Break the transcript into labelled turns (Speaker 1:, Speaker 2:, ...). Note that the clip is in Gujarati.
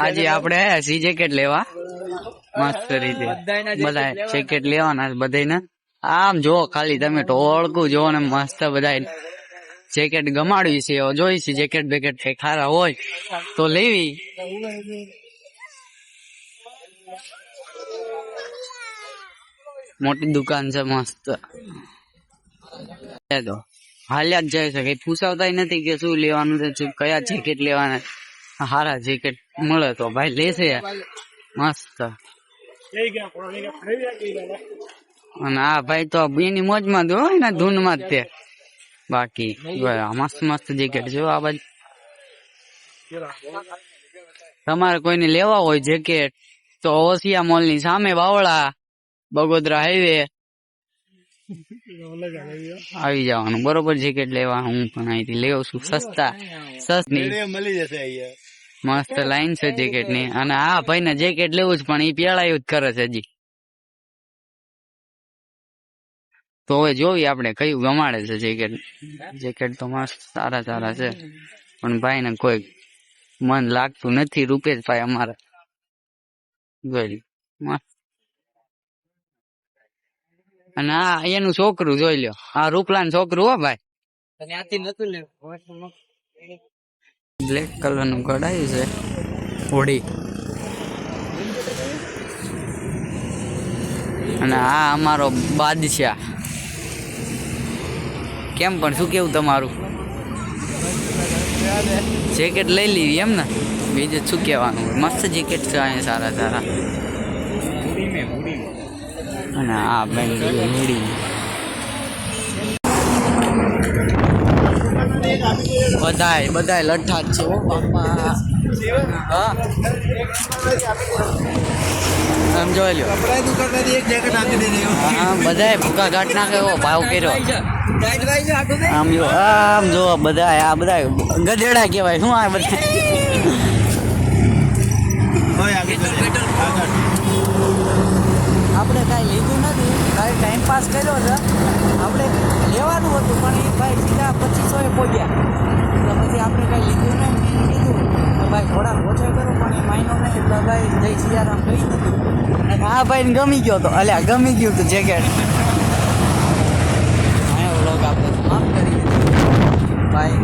Speaker 1: આજે આપણે સી જેકેટ લેવા મસ્ત રીતે બધા જેકેટ લેવાના બધાને. આમ જો ખાલી તમે ટોળકું જો ને મસ્ત બધા જેકેટ ગમાડવી છે. જોઈશી જેકેટ બેકેટ કઈ ખારા હોય તો લેવી. મોટી દુકાન છે મસ્ત. હાલ્યા જ જાય છે, કઈ પૂછાવતા નથી કે શું લેવાનું છે, કયા જેકેટ લેવાના. હારા જેકેટ મળે તો ભાઈ લેશે મસ્ત. અને આ ભાઈ તો એની મોજમાં જ હોય ને ધૂનમાં જ તે. બાકી મસ્ત મસ્ત જેકેટ જો આ બાજુ. તમારે કોઈને લેવા હોય જેકેટ તો ઓસિયા મોલ ની સામે બાવળા બગોદરા હાઈવે આવી જવાનું બરોબર. જેકેટ લેવા હું પણ અહીંથી લેવું છું સસ્તી મળી જશે. મસ્ત લાઈન છે જેકેટ ની. અને આ ભાઈ ને જેકેટ લેવું જ પણ એ પેળાયું જ કરે છે હજી. તો હવે જોવી આપણે કયું ગમાડે છે જેકેટ. જેકેટ તો મસ્ત સારા સારા છે પણ ભાઈ ને કોઈ મન લાગતું નથી. રૂપેશભાઈ અમારે જોઈ મસ્ત. અને આ એનું છોકરું જોઈ લ્યો, આ રૂપલાન છોકરું હો ભાઈ. બ્લેક કલર નું કઢાયું છે હોડી. અને આ અમારો બાદશાહ. કેમ પણ શું કેવું તમારું? જેકેટ લઈ લીધી એમ ને, બીજું શું કેવાનું. મસ્ત જેકેટ છે અહીંયા સારા સારા. અને આ મૂડી બધાય લઠ્ઠા જ છે બાપા. હા આમ જોઈ લ્યો. હા બધાય ભૂકા ઘાટ નાખે એવો ભાવ કર્યો. આમ જો આમ જો બધા આ બધા ગધેડા કહેવાય. શું આ બધા આપણે કાંઈ લીધું નથી, ખાલી ટાઈમ પાસ કર્યો છે. આપણે લેવાનું હતું પણ એ ભાઈ સીધા 2500 પહોંચ્યા એટલે પછી આપણે કાંઈ લીધું નહીં. મેં કીધું કે ભાઈ થોડાક ઓછો કરો પણ એ માયનો નહીં એટલે ભાઈ જય સિયારામ કહી દીધું. અને આ ભાઈને ગમી ગયો તો અલ્યા ગમી ગયું હતું જેકેટ. અહીંયા વ્લોગ આપણે સમાપ્ત કરી ભાઈ.